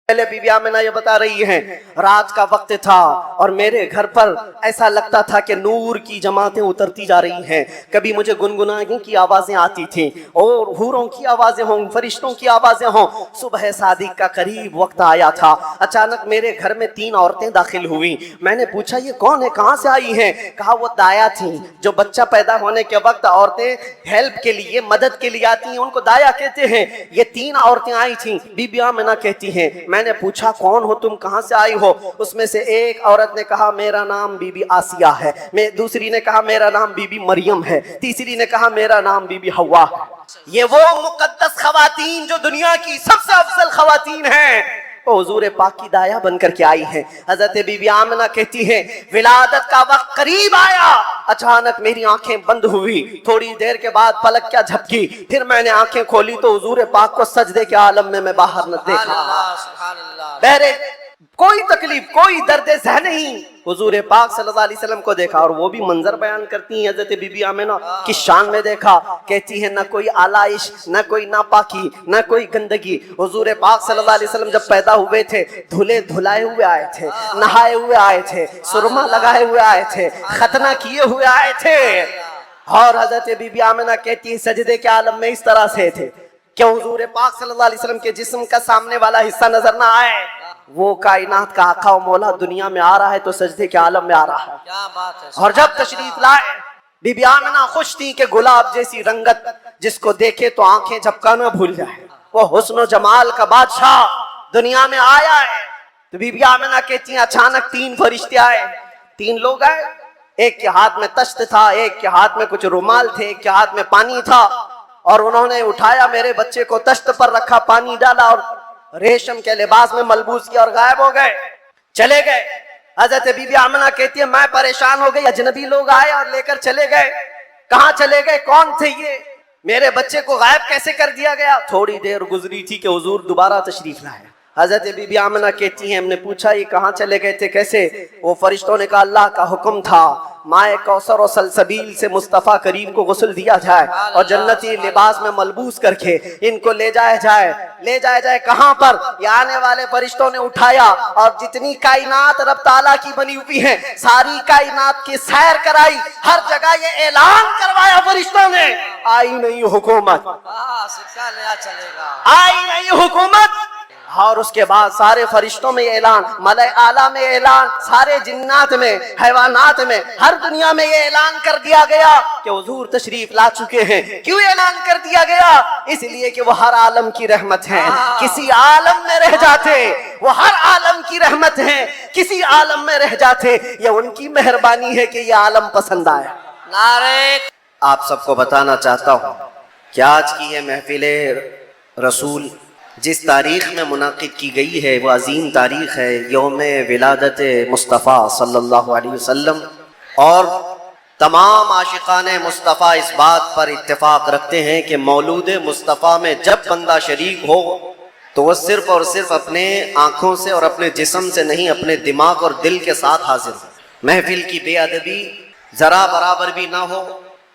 پہلے be be Amna یہ بتا رہی ہیں رات کا وقت تھا اور میرے گھر پر ایسا لگتا تھا کہ نور کی جماعتیں اترتی جا رہی ہیں. کبھی مجھے گنگنانے کی آوازیں آتی تھیں اور حوروں کی آوازیں ہوں، فرشتوں کی آوازیں ہوں. صبح صادق کا قریب وقت آیا تھا. اچانک میرے گھر میں 3 عورتیں داخل ہوئیں. میں نے پوچھا یہ کون ہے، کہاں سے آئی ہیں؟ کہا وہ دایا تھیں. جو بچہ پیدا ہونے کے وقت عورتیں ہیلپ کے لیے، مدد کے لیے آتی ہیں، ان کو دایا کہتے ہیں. یہ 3 عورتیں آئی تھیں. بی بی آمنہ کہتی ہیں میں نے پوچھا کون ہو تم، کہاں سے آئی ہو؟ اس میں سے ایک عورت نے کہا میرا نام بی بی آسیہ ہے، دوسری نے کہا میرا نام بی بی مریم ہے، تیسری نے کہا میرا نام بی بی حوا. یہ وہ مقدس خواتین جو دنیا کی سب سے افضل خواتین ہیں، وہ حضور پاک کی دایا بن کر کے آئی ہیں. حضرت بی بی آمنہ کہتی ہیں ولادت کا وقت قریب آیا، اچانک میری آنکھیں بند ہوئی. تھوڑی دیر کے بعد پلک کیا جھپکی، پھر میں نے آنکھیں کھولی تو حضور پاک کو سجدے کے عالم میں باہر نہ دیکھا. بہرے کوئی تکلیف، کوئی درد ذہن نہیں، حضور پاک صلی اللہ علیہ وسلم کو دیکھا. اور وہ بھی منظر بیان کرتی ہیں حضرت بی بی آمنہ کی شان میں دیکھا. کہتی ہے نہ کوئی آلائش، نہ کوئی ناپاکی، نہ کوئی گندگی. حضور پاک صلی اللہ علیہ وسلم جب پیدا ہوئے تھے دھلے دھلائے ہوئے آئے تھے، نہائے ہوئے آئے تھے، سرما لگائے ہوئے آئے تھے، ختنہ کیے ہوئے آئے تھے. اور حضرت بی بی آمنہ کہتی ہے سجدے کے عالم میں اس طرح سے تھے کہ حضور پاک صلی اللہ علیہ وسلم کے جسم کا سامنے والا حصہ نظر نہ آئے. وہ کائنات کا آقا و مولا دنیا میں آ رہا ہے تو سجدے کے عالم میں آ رہا ہے. اور جب تشریف لائے بی بی آمنہ خوش تھی کہ گلاب جیسی رنگت جس کو دیکھے تو آنکھیں جھپکانا بھول جائے. وہ حسن و جمال کا بادشاہ دنیا میں آیا ہے. تو بی بی آمنہ کہتی ہیں اچانک 3 فرشتے آئے. 3 لوگ آئے، ایک کے ہاتھ میں تشت تھا، ایک کے ہاتھ میں کچھ رومال تھے، ایک کے ہاتھ میں پانی تھا. اور انہوں نے اٹھایا میرے بچے کو، تشت پر رکھا، پانی ڈالا اور ریشم کے لباس میں ملبوس کیا اور غائب ہو گئے، چلے گئے. حضرت بی بی آمنہ کہتی ہے میں پریشان ہو گئی، اجنبی لوگ آئے اور لے کر چلے گئے. کہاں چلے گئے، کون تھے یہ، میرے بچے کو غائب کیسے کر دیا گیا؟ تھوڑی دیر گزری تھی کہ حضور دوبارہ تشریف لائے. حضرت بی بی آمنہ کہتی ہیں ہم نے پوچھا یہ کہاں چلے گئے تھے، کیسے؟ وہ فرشتوں نے کہا اللہ کا حکم تھا مائے کوثر و سلسبیل سے مصطفیٰ کریم کو غسل دیا جائے اور جنتی لباس میں ملبوس کر کے ان کو لے جایا جائے. لے جایا جائے کہاں پر؟ یہ آنے والے فرشتوں نے اٹھایا اور جتنی کائنات رب تعالیٰ کی بنی ہوئی ہیں ساری کائنات کی سیر کرائی. ہر جگہ یہ اعلان کروایا فرشتوں نے آئی نہیں حکومت، آئی نہیں حکومت. اور اس کے بعد سارے فرشتوں میں اعلان، ملائے اعلیٰ میں اعلان، سارے جنات میں، حیوانات میں، ہر دنیا میں یہ اعلان کر دیا گیا کہ حضور تشریف لا چکے ہیں. کیوں اعلان کر دیا گیا؟ اس لیے کہ وہ ہر عالم کی رحمت ہیں. کسی عالم میں رہ جاتے وہ ہر عالم کی رحمت ہیں، کسی عالم میں رہ جاتے یہ ان کی مہربانی ہے کہ یہ عالم پسند آئے. نعرہ آپ سب کو بتانا چاہتا ہوں کہ آج کی یہ محفل رسول جس تاریخ میں منعقد کی گئی ہے وہ عظیم تاریخ ہے، یوم ولادت مصطفیٰ صلی اللہ علیہ وسلم. اور تمام عاشقان مصطفیٰ اس بات پر اتفاق رکھتے ہیں کہ مولود مصطفیٰ میں جب بندہ شریک ہو تو وہ صرف اور صرف اپنے آنکھوں سے اور اپنے جسم سے نہیں، اپنے دماغ اور دل کے ساتھ حاضر ہو. محفل کی بے ادبی ذرا برابر بھی نہ ہو،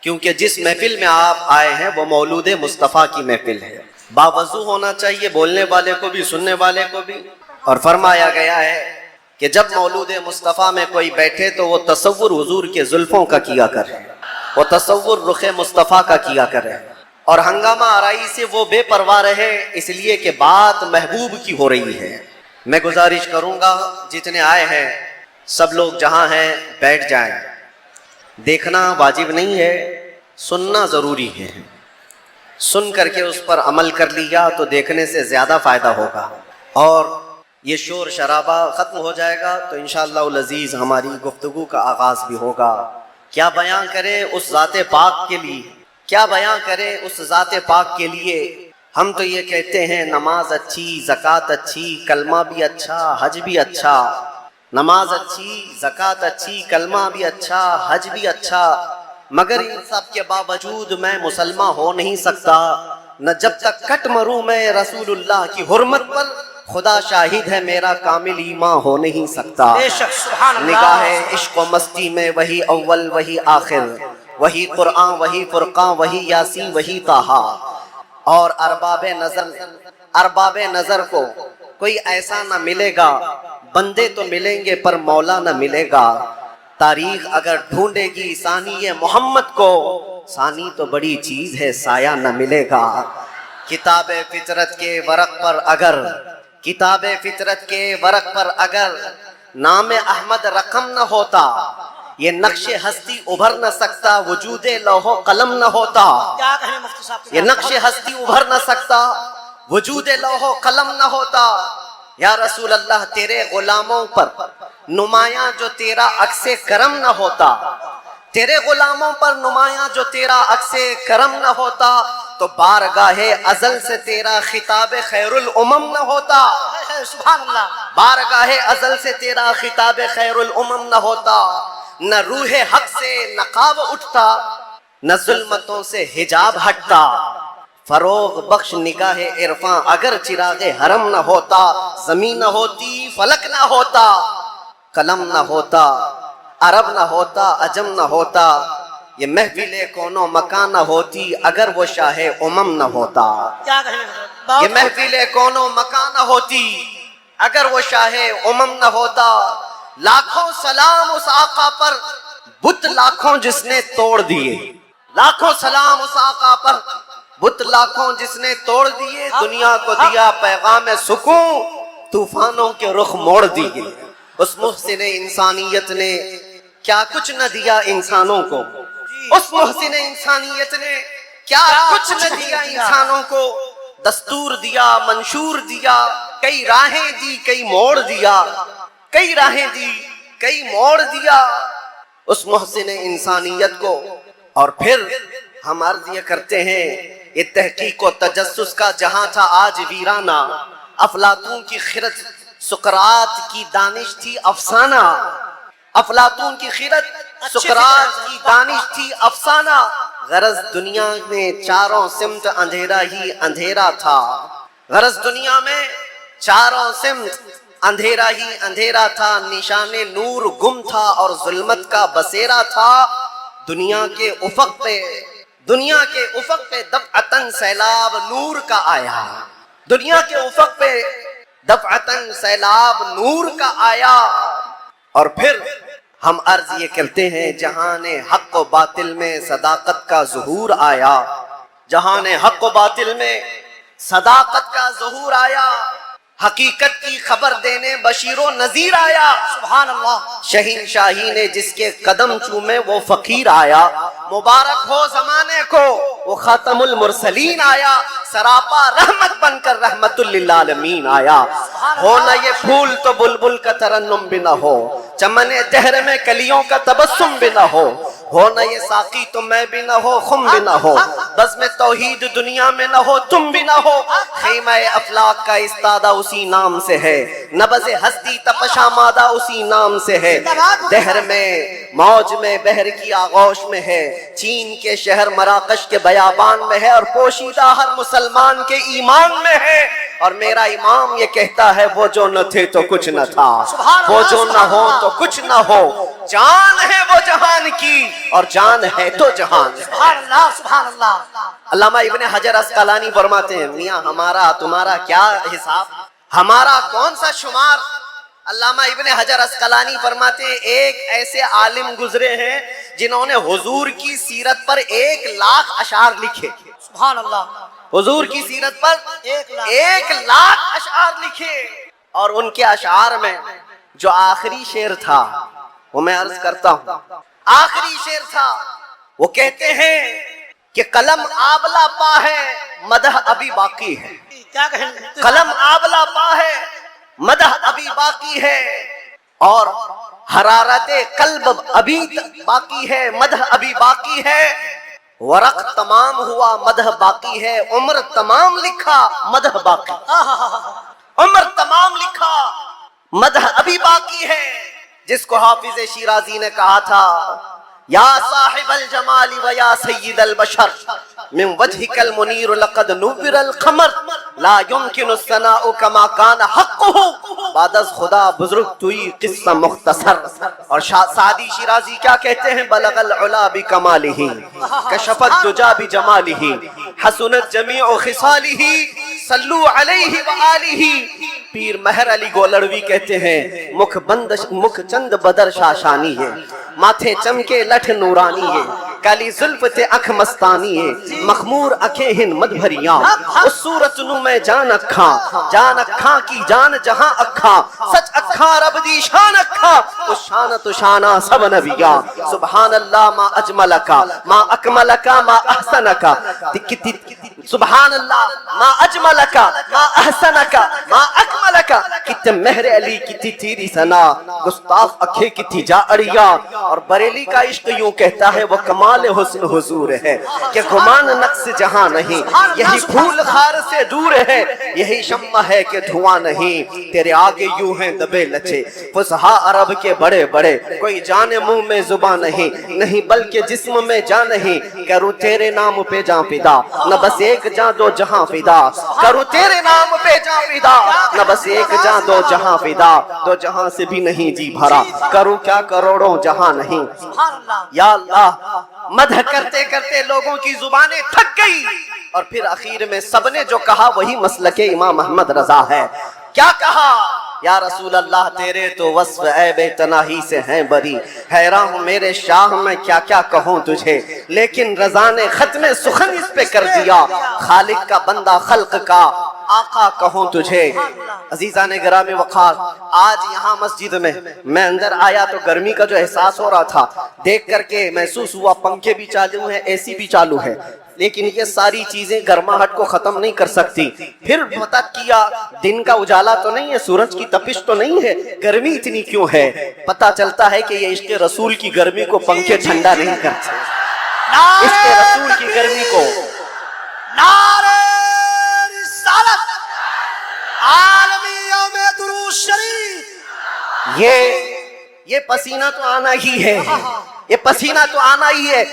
کیونکہ جس محفل میں آپ آئے ہیں وہ مولود مصطفیٰ کی محفل ہے. باوضو ہونا چاہیے بولنے والے کو بھی سننے والے کو بھی. اور فرمایا گیا ہے کہ جب مولود مصطفیٰ میں کوئی بیٹھے تو وہ تصور حضور کے زلفوں کا کیا کرے، وہ تصور رخ مصطفیٰ کا کیا کرے، اور ہنگامہ آرائی سے وہ بے پرواہ رہے، اس لیے کہ بات محبوب کی ہو رہی ہے. میں گزارش کروں گا جتنے آئے ہیں سب لوگ جہاں ہیں بیٹھ جائیں. دیکھنا واجب نہیں ہے، سننا ضروری ہے. سن کر کے اس پر عمل کر لیا تو دیکھنے سے زیادہ فائدہ ہوگا. اور یہ شور شرابہ ختم ہو جائے گا تو انشاءاللہ العزیز ہماری گفتگو کا آغاز بھی ہوگا. کیا بیان کریں اس ذات پاک کے لیے، کیا بیان کریں اس ذات پاک کے لیے. ہم تو یہ کہتے ہیں نماز اچھی، زکوٰۃ اچھی، کلمہ بھی اچھا، حج بھی اچھا. نماز اچھی، زکوٰۃ اچھی، کلمہ بھی اچھا، حج بھی اچھا، مگر ان سب کے باوجود میں مسلمان ہو نہیں سکتا نہ جب تک کٹ مروں میں رسول اللہ کی حرمت پر. خدا شاہد ہے میرا کامل ایمان ہو نہیں سکتا. نگاہ عشق و مستی میں وہی اول وہی آخر، وہی قرآن وہی فرقان وہی یاسین وہی طٰہٰ. اور ارباب نظر کو کوئی ایسا نہ ملے گا، بندے تو ملیں گے پر مولا نہ ملے گا۔ تاریخ اگر ڈھونڈے گی ثانی محمد کو، ثانی تو بڑی چیز ہے سایہ نہ ملے گا۔ کتاب فطرت کے ورق پر اگر، کتاب فطرت کے ورق پر اگر نام احمد رقم نہ ہوتا، یہ نقش ہستی ابھر نہ سکتا، وجود لوح و قلم نہ ہوتا۔ کیا کہیں مفتی صاحب، یہ نقش ہستی ابھر نہ سکتا، وجود لوح و قلم نہ ہوتا۔ یا رسول اللہ تیرے غلاموں پر نمایاں جو تیرا عکس کرم نہ ہوتا، تیرے غلاموں پر نمایاں جو تیرا عکس کرم نہ ہوتا، تو بارگاہ ازل سے تیرا خطاب خیر الامم نہ ہوتا۔ سبحان اللہ، بارگاہ ازل سے تیرا خطاب خیر الامم نہ ہوتا۔ نہ روح حق سے نقاب اٹھتا، نہ ظلمتوں سے حجاب ہٹتا۔ فروغ بخش نگاہ عرفاں اگر چراغ حرم نہ ہوتا، زمین نہ ہوتی، فلک نہ ہوتا، قلم نہ ہوتا، عرب نہ ہوتا، عجم نہ ہوتا، یہ محفل کون و مکان نہ ہوتی اگر وہ شاہ امم نہ ہوتا۔ کیا کہیں یہ محفل کون و مکان نہ ہوتی اگر وہ شاہ امم نہ ہوتا۔ لاکھوں سلام اس آقا پر، بت لاکھوں جس نے توڑ دیے، لاکھوں سلام اس آقا پر، بت لاکھوں جس نے توڑ دیے۔ دنیا کو دیا پیغام سکون، طوفانوں کے رخ موڑ دیے۔ اس محسن انسانیت نے کیا کچھ نہ دیا انسانوں کو، اس محسن انسانیت نے کیا کچھ نہ دیا انسانوں کو۔ دستور دیا، منشور دیا، کئی راہیں دی، کئی موڑ دیا، کئی راہیں دی، کئی موڑ دیا اس محسن انسانیت کو۔ اور پھر ہم عرض یہ کرتے ہیں، یہ تحقیق و تجسس کا جہاں تھا آج ویرانہ۔ افلاطون کی خرد، سقراط کی دانش تھی افسانہ، افلاطون کی خرد، سقراط کی دانش تھی افسانہ۔ غرض دنیا میں چاروں سمت اندھیرا ہی اندھیرا تھا، غرض دنیا میں چاروں سمت اندھیرا ہی اندھیرا تھا۔ نشان نور گم تھا اور ظلمت کا بسیرا تھا۔ دنیا کے افق پہ، دنیا کے افق پہ دفعتاً سیلاب نور کا آیا، دنیا کے افق پہ دفعتاً سیلاب نور کا آیا۔ اور پھر ہم عرض یہ کرتے ہیں، جہان حق و باطل میں صداقت کا ظہور آیا، جہان حق و باطل میں صداقت کا ظہور آیا۔ حقیقت کی خبر دینے بشیر و نذیر آیا۔ سبحان اللہ، شہنشاہی نے جس کے قدم چومے وہ فقیر آیا۔ مبارک ہو زمانے کو وہ خاتم المرسلین آیا، سراپا رحمت بن کر رحمت للعالمین آیا۔ ہو نہ یہ پھول تو بلبل کا ترنم بھی نہ ہو، چمن دہر میں کلیوں کا تبسم بھی نہ ہو نہ یہ ساقی تو میں بھی نہ ہو، خم بھی نہ ہو، بزم توحید دنیا میں نہ ہو، تم بھی نہ ہو۔ خیمہ افلاک کا استادہ اسی نام سے ہے، نبض ہستی تپشا مادہ اسی نام سے ہے۔ دہر میں موج میں بحر کی آغوش میں ہے، چین کے شہر مراکش کے بیابان میں ہے، اور پوشیدہ ہر مسلمان کے ایمان میں ہے۔ اور میرا امام یہ کہتا ہے، وہ جو نہ تھے تو کچھ نہ تھا، وہ جو نہ ہو تو کچھ نہ ہو، جان ہے وہ جہان کی اور جان ہے تو جہان۔ سبحان اللہ، سبحان اللہ۔ علامہ ابن حجر اسقلانی فرماتے ہیں، میاں ہمارا تمہارا کیا حساب، ہمارا کون سا شمار۔ علامہ ابن حجر اسقلانی فرماتے ہیں، ایک ایسے عالم گزرے ہیں جنہوں نے حضور کی سیرت پر 1,00,000 اشعار لکھے۔ سبحان اللہ، حضور کی سیرت پر 1,00,000 اشعار لکھے، اور ان کے اشعار میں جو آخری شعر تھا وہ میں عرض کرتا ہوں، آخری شعر تھا، وہ کہتے ہیں کہ قلم آبلہ پا ہے مدح ابھی باقی ہے، کیا کہیں، قلم آبلہ پا ہے مدح ابھی باقی ہے، اور حرارت قلب ابھی باقی ہے، مدح ابھی باقی ہے، ورق تمام ہوا مدح باقی ہے، عمر تمام لکھا مدح باقی، عمر تمام لکھا مدح ابھی باقی ہے۔ جس کو حافظ شیرازی نے کہا تھا، یا صاحب الجمال و یا سید البشر من وجهك المنیر لقد نور القمر لا يمكن الثناء كما كان حقه بعد از خدا بزرگ توئی قصہ مختصر. اور سعدی شیرازی کیا کہتے ہیں؟ بلغ العلا بکمالہ کشف الدجا بجمالہ حسنت جمیع خصالہ صلو علیہ وآلہ. پیر مہر علی گولڑوی کہتے ہیں مکھ چند بدر شاشانی ہے، ماتھے چمکے لٹھ نورانی ہے، کالی زلف تے اکھ مستانی ہے، مخمور اکھیں ہن مد بھریاں، اس صورت نو میں جان اکھاں کی جان جہاں اکھاں، سچ اکھاں رب دی شان اکھاں، اس شان تو شانہ سب نبیاں. سبحان اللہ ما اجملکا ما اکملکا ما احسنکا. سبحان اللہ ما اجملکا ما احسنکا ما اکملکا. کتنے مہر علی کتنی تیری ثنا، گستاخ اکھے کتنی جا اڑیا. اور بریلی کا عشق یوں کہتا ہے وہ کمال حسن حضور ہے کہ گمان نقص جہاں نہیں، یہی پھول خار سے دور ہے، یہی شمع ہے کہ دھواں نہیں. تیرے آگے یوں ہیں دبے لچے فصحا عرب کے بڑے بڑے، کوئی جانے منہ میں زباں نہیں بلکہ جسم میں جان نہیں. کروں تیرے نام پہ جان فدا، نہ بس ایک جان دو جہاں فدا. کروں تیرے نام پہ جان فدا، نہ بس ایک جان دو جہاں فدا. دو جہاں سے بھی نہیں جی بھرا، کروں کیا کروڑوں جہاں نہیں. یا اللہ مدح کرتے کرتے لوگوں کی زبانیں تھک گئی، اور پھر آخر میں سب نے جو کہا وہی مسلک امام احمد رضا ہے. کیا کہا؟ یا رسول اللہ تیرے تو وصف عیب تناہی سے ہیں بری، حیران ہوں میرے شاہ میں کیا کیا کہوں تجھے، لیکن رضا نے ختم سخن اس پہ کر دیا. خالق کا بندہ خلق کا آقا کہوں تجھے. عزیزان گرامی وقار، آج یہاں مسجد میں اندر آیا تو گرمی کا جو احساس ہو رہا تھا دیکھ کر کے محسوس ہوا پنکھے بھی چالو ہیں، اے سی بھی چالو ہے، لیکن یہ ساری چیزیں گرماہٹ کو ختم نہیں کر سکتی. پھر پتہ کیا دن کا اجالا تو نہیں ہے، سورج کی تپش تو نہیں ہے، گرمی اتنی کیوں ہے؟ پتہ چلتا ہے کہ یہ عشق رسول کی گرمی کو پنکھے ٹھنڈا نہیں کرتے. عشق رسول کی گرمی کو نعرہ رسالت عالمی یوم درود شریف. یہ پسینہ تو آنا ہی ہے، یہ پسینہ تو آنا ہی ہے.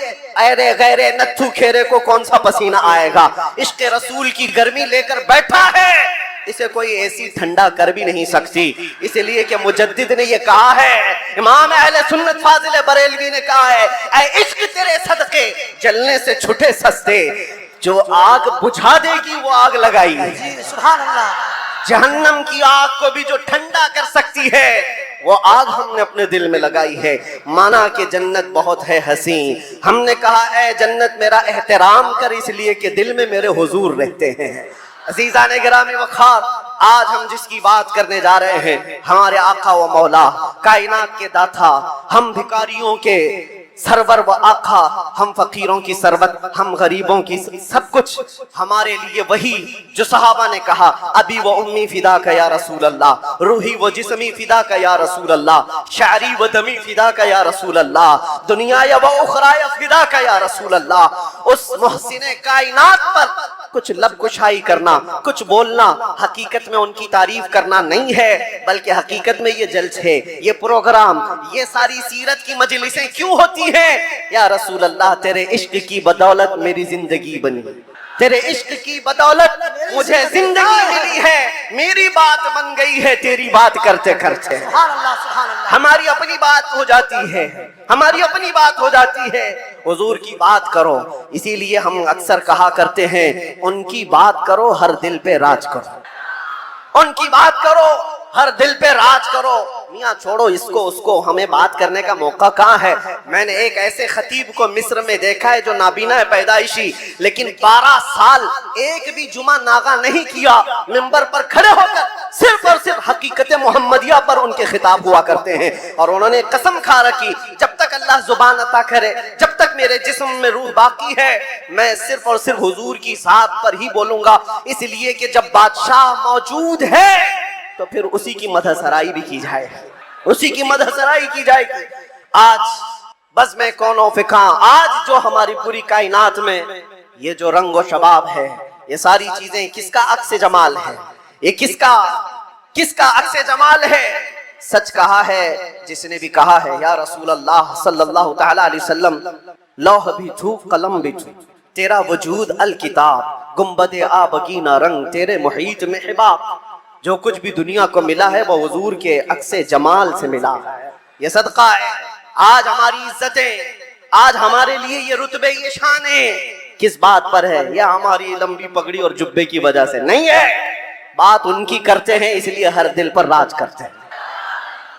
ایرے غیرے نتھو کھیرے کو کون سا پسینہ آئے گا؟ عشق رسول کی گرمی لے کر بیٹھا ہے، اسے کوئی ایسی ٹھنڈا کر بھی نہیں سکتی. اس لیے کہ مجدد نے یہ کہا ہے، امام اہل سنت فاضل بریلوی نے کہا ہے، اے عشق تیرے صدقے جلنے سے چھٹے سستے. جو آگ بجھا دے گی وہ آگ لگائی. سبحان اللہ. جہنم کی آگ کو بھی جو ٹھنڈا کر سکتی ہے وہ آگ ہم نے اپنے دل میں لگائی ہے. مانا کہ جنت بہت ہے حسین، ہم نے کہا اے جنت میرا احترام کر اس لیے کہ دل میں میرے حضور رہتے ہیں. عزیزان گرامی وقار، آج ہم جس کی بات کرنے جا رہے ہیں ہمارے آقا و مولا کائنات کے داتا، ہم بھکاریوں کے سرور و آقا، ہم فقیروں کی ثروت، ہم غریبوں کی سب کچھ، ہمارے لیے وہی جو صحابہ نے کہا ابی و امی فدا کا یا رسول اللہ، روحی و جسمی فدا کا یا رسول اللہ، شعری و دمی فدا کا یا رسول اللہ، دنیا و اخرى فدا کا یا رسول اللہ. اس محسن کائنات پر کچھ لب کشائی کرنا، کچھ بولنا حقیقت میں ان کی تعریف کرنا نہیں ہے، بلکہ حقیقت میں یہ جلسے، یہ پروگرام، یہ ساری سیرت کی مجلسیں کیوں ہوتی ہیں؟ یا رسول اللہ تیرے عشق کی بدولت میری زندگی بنی، تیرے عشق کی بدولت مجھے زندگی ملی ہے، میری بات بن گئی ہے تیری بات کرتے کرتے. سبحان اللہ سبحان اللہ. ہماری اپنی بات ہو جاتی ہے، ہماری اپنی بات ہو جاتی ہے، حضور کی بات کرو. اسی لیے ہم اکثر کہا کرتے ہیں ان کی بات کرو ہر دل پہ راج کرو، ان کی بات کرو ہر دل پہ راج کرو. میاں چھوڑو اس کو ہمیں بات کرنے کا موقع کہاں ہے؟ میں نے ایک ایسے خطیب کو مصر میں دیکھا ہے جو نابینا ہے پیدائشی، لیکن 12 سال ایک بھی جمعہ ناغہ نہیں کیا، منبر پر کھڑے ہو کر صرف اور صرف حقیقت محمدیہ پر ان کے خطاب ہوا کرتے ہیں. اور انہوں نے قسم کھا رکھی جب تک اللہ زبان عطا کرے، جب تک میرے جسم میں روح باقی ہے، میں صرف اور صرف حضور کی ذات پر ہی بولوں گا. اس لیے کہ جب بادشاہ موجود ہے تو پھر اسی کی مدح سرائی بھی کی جائے، اسی کی مدح سرائی کی جائے گی. آج بس میں کون و فکاں، آج جو ہماری پوری کائنات میں یہ جو رنگ و شباب ہے، یہ ساری چیزیں کس کا عکس جمال ہے؟ یہ کس کا عکس جمال ہے؟ سچ کہا ہے جس نے بھی کہا ہے یا رسول اللہ صلی اللہ تعالی علیہ وسلم، لوح بھی تو قلم بھی تو، تیرا وجود الکتاب، گنبد آبگینہ رنگ تیرے محیط میں حباب. جو کچھ بھی دنیا کو ملا ہے وہ حضور کے عکس جمال سے ملا ہے. یہ صدقہ ہے. آج ہماری عزتیں، آج ہمارے لیے یہ رتبے، یہ شانیں کس بات پر ہے؟ یا ہماری لمبی پگڑی اور جبے کی وجہ سے نہیں ہے. بات ان کی کرتے ہیں اس لیے ہر دل پر راج کرتے ہیں.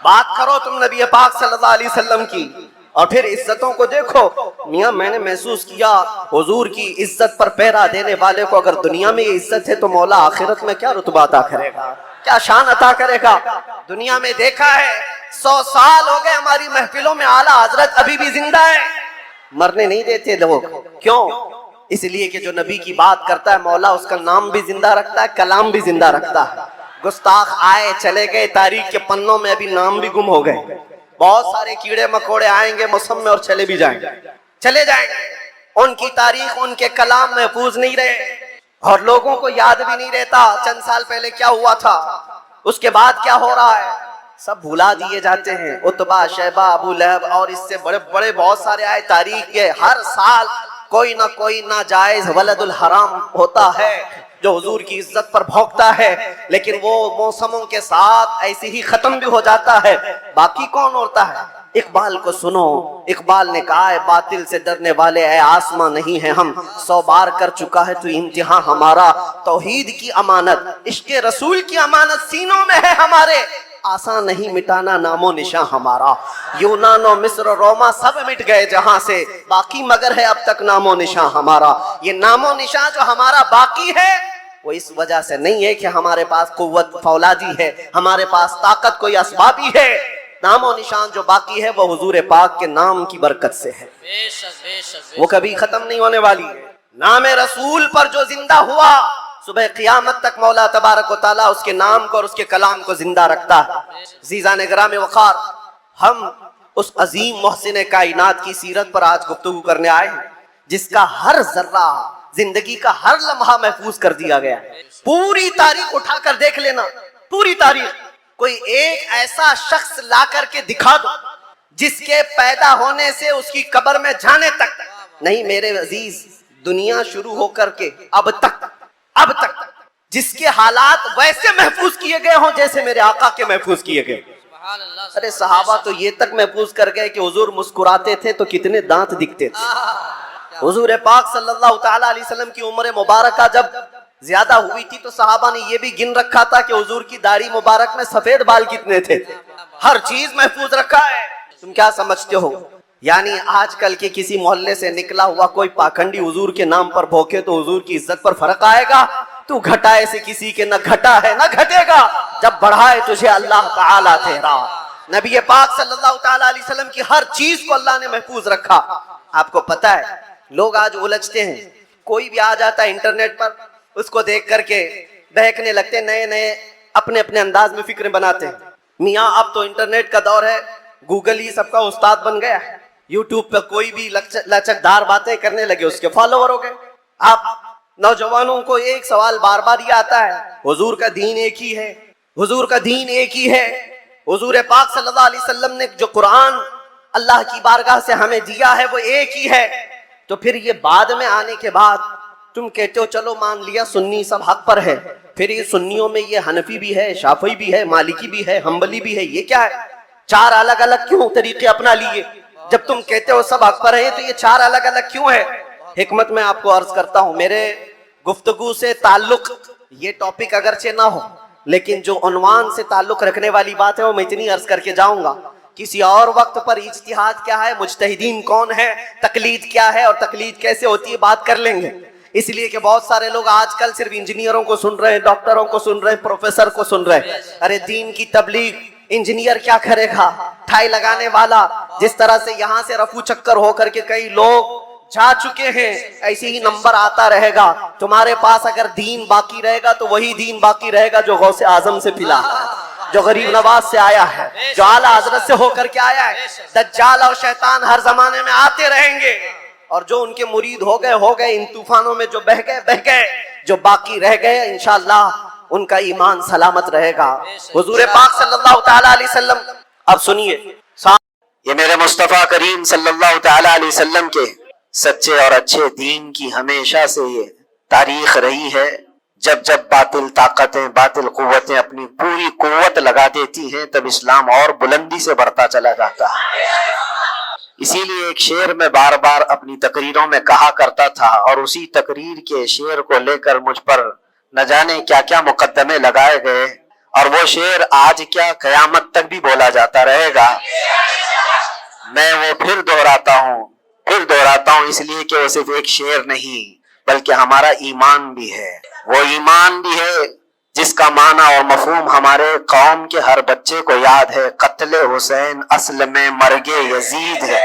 بات کرو تم نبی پاک صلی اللہ علیہ وسلم کی اور پھر عزتوں کو دیکھو. میاں میں نے محسوس کیا حضور کی عزت پر پیرا دینے والے کو اگر دنیا میں یہ عزت ہے تو مولا آخرت میں کیا رتبہ عطا کرے گا، کیا شان عطا کرے گا. دنیا میں دیکھا ہے 100 سال ہو گئے ہماری محفلوں میں اعلیٰ حضرت ابھی بھی زندہ ہے. مرنے نہیں دیتے لوگ. کیوں؟ اس لیے کہ جو نبی کی بات کرتا ہے مولا اس کا نام بھی زندہ رکھتا ہے، کلام بھی زندہ رکھتا ہے. گستاخ آئے چلے گئے، تاریخ کے پنوں میں ابھی نام بھی گم ہو گئے. بہت سارے کیڑے مکوڑے آئیں گے موسم میں اور چلے بھی جائیں گے، چلے جائیں گے. ان کی تاریخ، ان کے کلام محفوظ نہیں رہے اور لوگوں کو یاد بھی نہیں رہتا چند سال پہلے کیا ہوا تھا، اس کے بعد کیا ہو رہا ہے. سب بھلا دیے جاتے ہیں. عتبہ، شیبہ، ابو لہب اور اس سے بڑے بڑے بہت سارے آئے تاریخ کے. ہر سال کوئی نہ کوئی ناجائز ولد الحرام ہوتا ہے جو حضور کی عزت پر بھونکتا ہے، لیکن وہ موسموں کے ساتھ ایسے ہی ختم بھی ہو جاتا ہے. باقی کون ہوتا ہے؟ اقبال کو سنو. اقبال نے کہا ہے باطل سے ڈرنے والے اے آسماں نہیں ہیں ہم، 100 بار کر چکا ہے تو امتحان ہمارا. توحید کی امانت، عشق رسول کی امانت سینوں میں ہے ہمارے، آسان نہیں مٹانا نام و نشاں ہمارا. یونان و مصر و روما سب مٹ گئے جہاں سے، باقی مگر ہے اب تک نام و نشاں ہمارا. یہ نام و نشاں جو ہمارا باقی ہے وہ اس وجہ سے نہیں ہے کہ ہمارے پاس قوت فولادی ہے، ہمارے پاس طاقت کوئی اسبابی ہے. نام و نشان جو باقی ہے وہ حضور پاک کے نام کی برکت سے ہے، وہ کبھی ختم نہیں ہونے والی ہے. نام رسول پر جو زندہ ہوا صبح قیامت تک مولا تبارک و تعالیٰ اس کے نام کو اور اس کے کلام کو زندہ رکھتا ہے. عزیزان گرامی وقار، ہم اس عظیم محسن کائنات کی سیرت پر آج گفتگو کرنے آئے ہیں جس کا ہر ذرہ، زندگی کا ہر لمحہ محفوظ کر دیا گیا ہے. پوری تاریخ اٹھا کر دیکھ لینا، پوری تاریخ. کوئی ایک ایسا شخص لا کر کے دکھا دو جس کے پیدا ہونے سے اس کی قبر میں جانے تک نہیں میرے عزیز، دنیا شروع ہو کر کے اب تک جس کے حالات ویسے محفوظ کیے گئے ہوں جیسے میرے آقا کے محفوظ کیے گئے. ارے صحابہ تو یہ تک محفوظ کر گئے کہ حضور مسکراتے تھے تو کتنے دانت دکھتے تھے. حضور پاک صلی اللہ تعالیٰ علیہ وسلم کی عمر مبارکہ جب زیادہ ہوئی تھی تو صحابہ نے یہ بھی گن رکھا تھا کہ حضور کی داڑھی مبارک میں سفید بال کتنے تھے. ہر چیز محفوظ رکھا ہے. تم کیا سمجھتے ہو یعنی آج کل کے کسی محلے سے نکلا ہوا کوئی پاکھنڈی حضور کے نام پر بھوکے تو حضور کی عزت پر فرق آئے گا؟ تو گھٹائے سے کسی کے نہ گھٹا ہے نہ گھٹے گا جب بڑھائے تجھے اللہ تعالیٰ تیرا. نبی پاک صلی اللہ تعالیٰ علیہ وسلم کی ہر چیز کو اللہ نے محفوظ رکھا. آپ کو پتا ہے لوگ آج الجھتے ہیں، کوئی بھی آ جاتا ہے انٹرنیٹ پر اس کو دیکھ کر کے بہکنے لگتے، نئے نئے اپنے اپنے انداز میں فکریں بناتے ہیں. میاں اب تو انٹرنیٹ کا دور ہے، گوگل ہی سب کا استاد بن گیا ہے. یوٹیوب پہ کوئی بھی لچکدار باتیں کرنے لگے اس کے فالوور ہو گئے. آپ نوجوانوں کو ایک سوال بار بار یہ آتا ہے، حضور کا دین ایک ہی ہے، حضور کا دین ایک ہی ہے. حضور پاک صلی اللہ علیہ وسلم نے جو قرآن اللہ کی بارگاہ سے ہمیں دیا ہے وہ ایک ہی ہے. تو پھر یہ بعد میں آنے کے بعد تم کہتے ہو چلو مان لیا سنی سب حق پر ہے، پھر یہ سنیوں میں یہ حنفی بھی ہے، شافعی بھی ہے، مالکی بھی ہے، حنبلی بھی ہے، یہ کیا ہے؟ 4 الگ الگ کیوں طریقے اپنا لیے؟ جب تم کہتے ہو سب حق پر ہے تو یہ 4 الگ الگ کیوں ہے؟ حکمت میں آپ کو عرض کرتا ہوں، میرے گفتگو سے تعلق یہ ٹاپک اگرچہ نہ ہو لیکن جو عنوان سے تعلق رکھنے والی بات ہے وہ میں اتنی عرض کر کے جاؤں گا. کسی اور وقت پر اجتہاد کیا ہے، مجتہدین کون ہے، تقلید کیا ہے اور تقلید کیسے ہوتی ہے بات کر لیں گے. اس لیے کہ بہت سارے لوگ آج کل صرف انجینئروں کو سن رہے ہیں، ڈاکٹروں کو سن رہے ہیں، پروفیسر کو سن رہے ہیں. ارے دین کی تبلیغ انجینئر کیا کرے گا؟ ٹھائی لگانے والا. جس طرح سے یہاں سے رفو چکر ہو کر کے کئی لوگ جا چکے ہیں ایسے ہی نمبر آتا رہے گا. تمہارے پاس اگر دین باقی رہے گا تو وہی دین باقی رہے گا جو غوث اعظم سے پلا ہے، جو غریب نواز سے آیا ہے، جو اعلیٰ حضرت سے ہو کر کے آیا ہے. دجال اور شیطان ہر زمانے میں آتے رہیں گے اور جو ان کے مرید ہو گئے، ان طوفانوں میں جو بہ گئے، جو باقی رہ گئے انشاءاللہ ان کا ایمان سلامت رہے گا. حضور پاک صلی اللہ تعالیٰ علیہ وسلم، اب سنیے، یہ میرے مصطفیٰ کریم صلی اللہ تعالیٰ علیہ وسلم کے سچے اور اچھے دین کی ہمیشہ سے یہ تاریخ رہی ہے. جب جب باطل طاقتیں باطل قوتیں اپنی پوری قوت لگا دیتی ہیں تب اسلام اور بلندی سے بڑھتا چلا جاتا ہے۔ اسی لیے ایک شعر میں بار بار اپنی تقریروں میں کہا کرتا تھا، اور اسی تقریر کے شعر کو لے کر مجھ پر نہ جانے کیا کیا مقدمے لگائے گئے، اور وہ شعر آج کیا قیامت تک بھی بولا جاتا رہے گا۔ میں وہ پھر دہراتا ہوں اس لیے کہ وہ صرف ایک شعر نہیں بلکہ ہمارا ایمان بھی ہے۔ وہ ایمان بھی ہے جس کا معنی اور مفہوم ہمارے قوم کے ہر بچے کو یاد ہے۔ قتل حسین اصل میں مرگ یزید ہے،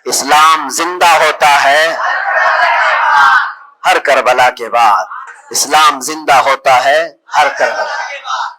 اسلام زندہ ہوتا ہے ہر کربلا کے بعد، اسلام زندہ ہوتا ہے ہر کربلا۔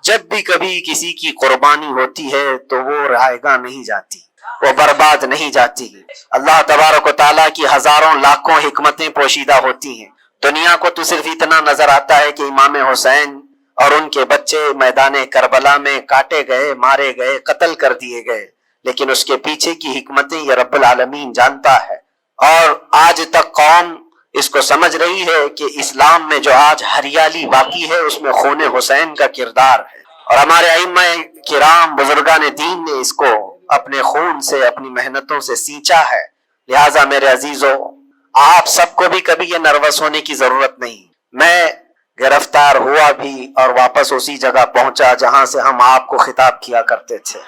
جب بھی کبھی کسی کی قربانی ہوتی ہے تو وہ رائے گاہ نہیں جاتی، وہ برباد نہیں جاتی۔ اللہ تبارک و تعالیٰ کی ہزاروں لاکھوں حکمتیں پوشیدہ ہوتی ہیں۔ دنیا کو تو صرف اتنا نظر آتا ہے کہ امام حسین اور ان کے بچے میدان کربلا میں کاٹے گئے، مارے گئے، قتل کر دیے گئے، لیکن اس کے پیچھے کی حکمتیں یہ رب العالمین جانتا ہے۔ اور آج تک قوم اس کو سمجھ رہی ہے کہ اسلام میں جو آج ہریالی باقی ہے اس میں خون حسین کا کردار ہے، اور ہمارے ائمہ کرام بزرگان دین نے اس کو اپنے خون سے اپنی محنتوں سے سینچا ہے۔ لہٰذا میرے عزیزو، آپ سب کو بھی کبھی یہ نروس ہونے کی ضرورت نہیں۔ میں گرفتار ہوا بھی اور واپس اسی جگہ پہنچا جہاں سے ہم آپ کو خطاب کیا کرتے تھے۔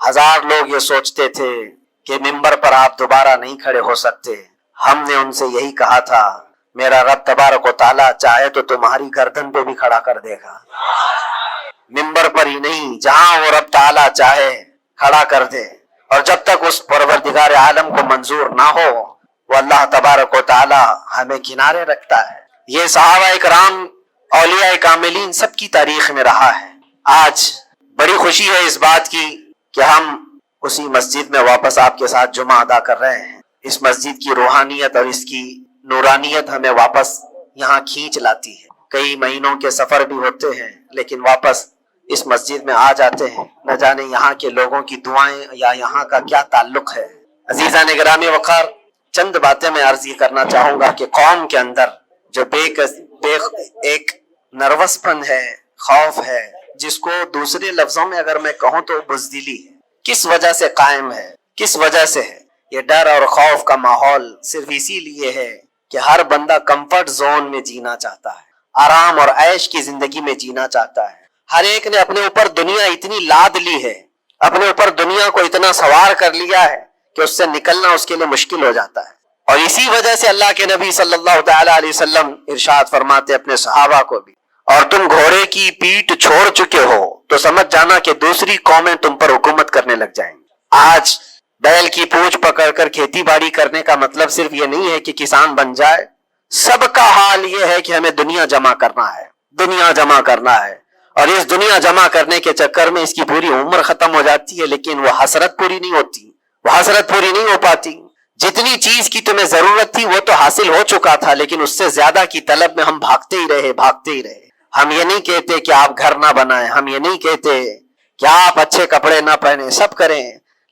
ہزار لوگ یہ سوچتے تھے کہ ممبر پر آپ دوبارہ نہیں کھڑے ہو سکتے۔ ہم نے ان سے یہی کہا تھا، میرا رب تبارک و تعالیٰ چاہے تو تمہاری گردن پہ بھی کھڑا کر دے گا، ممبر پر ہی نہیں، جہاں وہ رب تعالیٰ چاہے کھڑا کر دے۔ اور جب تک اس پروردگار عالم کو منظور نہ ہو وہ اللہ تبارک و تعالیٰ ہمیں کنارے رکھتا ہے۔ یہ صحابہ اکرام، اولیاء کاملین سب کی تاریخ میں رہا ہے۔ آج بڑی خوشی ہے اس بات کی کہ ہم اسی مسجد میں واپس آپ کے ساتھ جمعہ ادا کر رہے ہیں۔ اس مسجد کی روحانیت اور اس کی نورانیت ہمیں واپس یہاں کھینچ لاتی ہے۔ کئی مہینوں کے سفر بھی ہوتے ہیں لیکن واپس اس مسجد میں آ جاتے ہیں، نہ جانے یہاں کے لوگوں کی دعائیں یا یہاں کا کیا تعلق ہے۔ عزیزان گرامی وقار، چند باتیں میں عرض یہ کرنا چاہوں گا کہ قوم کے اندر جو ایک نروس پن ہے، خوف ہے، جس کو دوسرے لفظوں میں اگر میں کہوں تو بزدلی ہے، کس وجہ سے قائم ہے، کس وجہ سے ہے؟ یہ ڈر اور خوف کا ماحول صرف اسی لیے ہے کہ ہر بندہ کمفرٹ زون میں جینا چاہتا ہے، آرام اور عیش کی زندگی میں جینا چاہتا ہے۔ ہر ایک نے اپنے اوپر دنیا اتنی لاد لی ہے، اپنے اوپر دنیا کو اتنا سوار کر لیا ہے کہ اس سے نکلنا اس کے لیے مشکل ہو جاتا ہے۔ اور اسی وجہ سے اللہ کے نبی صلی اللہ تعالی علیہ وسلم ارشاد فرماتے اپنے صحابہ کو بھی، اور تم گھوڑے کی پیٹھ چھوڑ چکے ہو تو سمجھ جانا کہ دوسری قومیں تم پر حکومت کرنے لگ جائیں گی۔ آج بیل کی پونچھ پکڑ کر کھیتی باڑی کرنے کا مطلب صرف یہ نہیں ہے کہ کسان بن جائے، سب کا حال یہ ہے کہ ہمیں دنیا جمع کرنا ہے، دنیا جمع کرنا ہے، اور اس دنیا جمع کرنے کے چکر میں اس کی پوری عمر ختم ہو جاتی ہے لیکن وہ حسرت پوری نہیں ہوتی، وہ حسرت پوری نہیں ہو پاتی۔ جتنی چیز کی تمہیں ضرورت تھی وہ تو حاصل ہو چکا تھا لیکن اس سے زیادہ کی طلب میں ہم بھاگتے ہی رہے۔ ہم یہ نہیں کہتے کہ آپ گھر نہ بنائیں، ہم یہ نہیں کہتے کہ آپ اچھے کپڑے نہ پہنیں، سب کریں،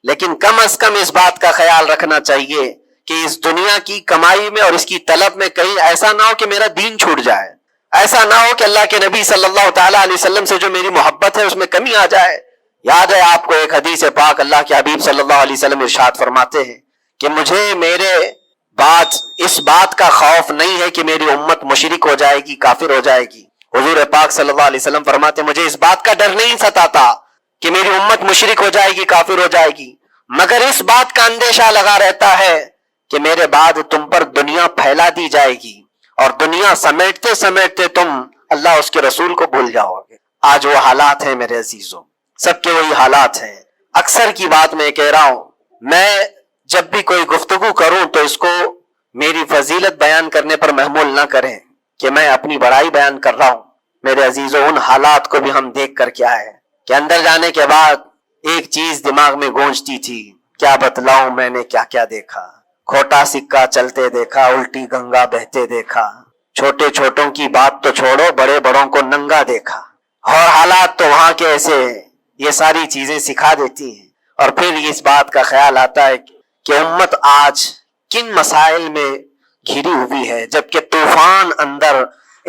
لیکن کم از کم اس بات کا خیال رکھنا چاہیے کہ اس دنیا کی کمائی میں اور اس کی طلب میں کہیں ایسا نہ ہو کہ میرا دین چھوٹ جائے، ایسا نہ ہو کہ اللہ کے نبی صلی اللہ تعالیٰ علیہ وسلم سے جو میری محبت ہے اس میں کمی آ جائے۔ یاد ہے آپ کو ایک حدیث پاک، اللہ کے حبیب صلی اللہ علیہ وسلم ارشاد فرماتے ہیں کہ مجھے میرے بعد اس بات کا خوف نہیں ہے کہ میری امت مشرک ہو جائے گی، کافر ہو جائے گی۔ حضور پاک صلی اللہ علیہ وسلم فرماتے مجھے اس بات کا ڈر نہیں ستاتا کہ میری امت مشرک ہو جائے گی، کافر ہو جائے گی، مگر اس بات کا اندیشہ لگا رہتا ہے کہ میرے بعد تم پر دنیا پھیلا دی جائے گی اور دنیا سمیٹتے سمیٹتے تم اللہ اس کے رسول کو بھول جاؤ گے۔ آج وہ حالات ہیں میرے عزیزوں، سب کے وہی حالات ہیں۔ اکثر کی بات میں کہہ رہا ہوں، میں جب بھی کوئی گفتگو کروں تو اس کو میری فضیلت بیان کرنے پر محمول نہ کریں کہ میں اپنی بڑائی بیان کر رہا ہوں۔ میرے عزیزوں، ان حالات کو بھی ہم دیکھ کر کے آئے کہ اندر جانے کے بعد ایک چیز دماغ میں گونجتی تھی، کیا بتلاؤں میں نے کیا کیا دیکھا، کھوٹا سکہ چلتے دیکھا، الٹی گنگا بہتے دیکھا، چھوٹے چھوٹوں کی بات تو چھوڑو، بڑے بڑوں کو ننگا دیکھا، اور حالات تو وہاں کے ایسے یہ ساری چیزیں سکھا دیتی ہیں۔ اور پھر اس بات کا خیال آتا ہے کہ امت آج کن مسائل میں گھری ہوئی ہے، جبکہ طوفان اندر